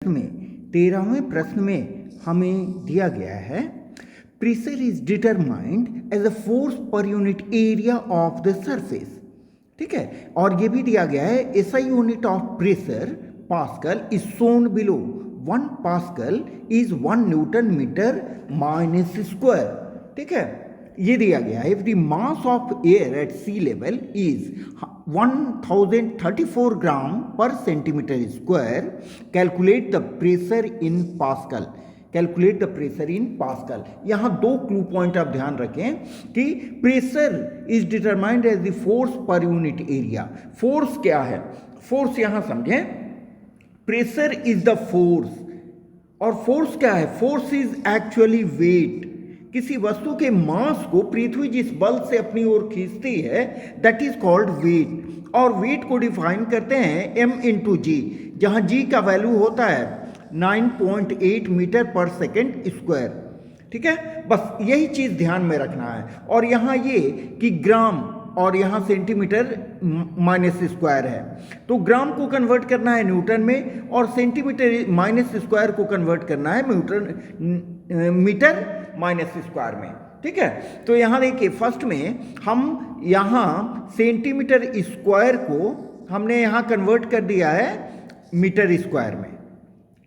प्रश्न में हमें दिया गया है pressure is determined as a force per unit area of the surface. ठीक है, और ये भी दिया गया है SI unit of pressure pascal is shown below. 1 pascal इज 1 न्यूटन मीटर माइनस स्क्वायर। ठीक है, ये दिया गया है। If the mass of air at sea level is 1034 gram per centimetre square, calculate the pressure in pascal. Calculate the pressure in pascal. यहाँ 2 clue point आप ध्यान रखें कि pressure is determined as the force per unit area. Force क्या है? Force यहाँ समझें, pressure is the force, और फोर्स क्या है? Force is actually weight. किसी वस्तु के मास को पृथ्वी जिस बल से अपनी ओर खींचती है दैट इज कॉल्ड वेट, और वेट को डिफाइन करते हैं m इंटू जी, जहाँ g का वैल्यू होता है 9.8 मीटर पर सेकेंड स्क्वायर। ठीक है, बस यही चीज़ ध्यान में रखना है। और यहाँ ये कि ग्राम और यहाँ सेंटीमीटर माइनस स्क्वायर है, तो ग्राम को कन्वर्ट करना है न्यूटन में और सेंटीमीटर माइनस स्क्वायर को कन्वर्ट करना है मीटर माइनस स्क्वायर में। ठीक है, तो यहाँ देखिए फर्स्ट में हम यहाँ सेंटीमीटर स्क्वायर को हमने यहाँ कन्वर्ट कर दिया है मीटर स्क्वायर में।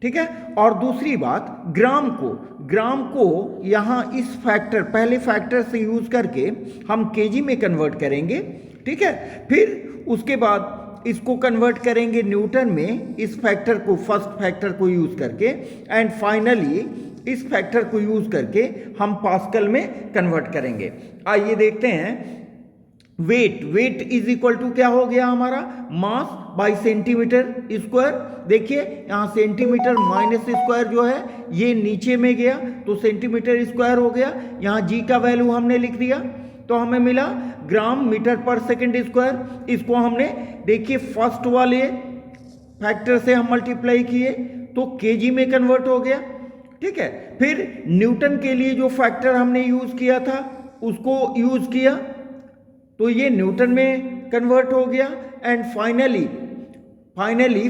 ठीक है, और दूसरी बात ग्राम को यहाँ इस फैक्टर, पहले फैक्टर से यूज करके हम केजी में कन्वर्ट करेंगे। ठीक है, फिर उसके बाद इसको कन्वर्ट करेंगे न्यूटन में, इस फैक्टर को, फर्स्ट फैक्टर को यूज करके, एंड फाइनली इस फैक्टर को यूज करके हम पास्कल में कन्वर्ट करेंगे। आइए देखते हैं। वेट इज इक्वल टू क्या हो गया हमारा? Mass by centimetre square. देखिए यहाँ सेंटीमीटर माइनस स्क्वायर जो है ये नीचे में गया तो सेंटीमीटर स्क्वायर हो गया। यहाँ जी का वैल्यू हमने लिख दिया तो हमें मिला ग्राम मीटर पर सेकेंड स्क्वायर। इसको हमने देखिए फर्स्ट वाले फैक्टर से हम मल्टीप्लाई किए तो केजी में कन्वर्ट हो गया। ठीक है, फिर न्यूटन के लिए जो फैक्टर हमने यूज किया था उसको यूज किया तो ये न्यूटन में कन्वर्ट हो गया, एंड फाइनली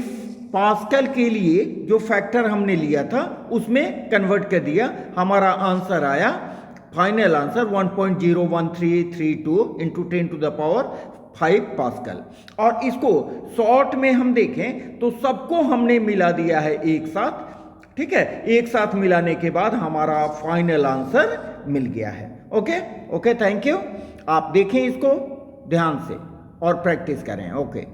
पास्कल के लिए जो फैक्टर हमने लिया था उसमें कन्वर्ट कर दिया। हमारा आंसर आया, final answer 1.01332 into 10 to the power 5 pascal. और इसको शॉर्ट में हम देखें तो सबको हमने मिला दिया है एक साथ। ठीक है, एक साथ मिलाने के बाद हमारा फाइनल आंसर मिल गया है। Okay, thank you. आप देखें इसको ध्यान से और प्रैक्टिस करें। ओके।